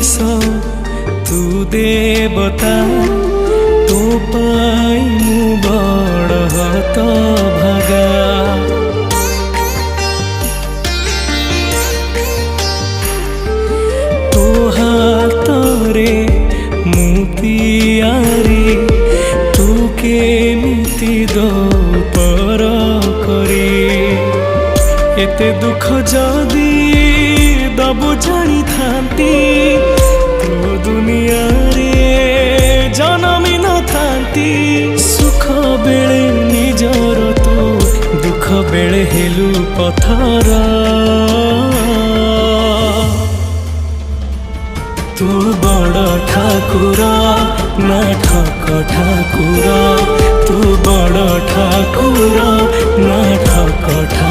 मनीष तू देवता तो पाई मु बड़ हत भागा। तो हातरे मुतियारी तू केमिति दो पर करी। एते दुख जदी दबु जानी थांती तो दुनिया रे जनमी न थांती। सुख बेले निजर तो दुख बेले हेलु पथर। तू बड़ ठाकुर ना ठक ठाकुर, तू बड़ ठाकुर ना ठक ठाकुर।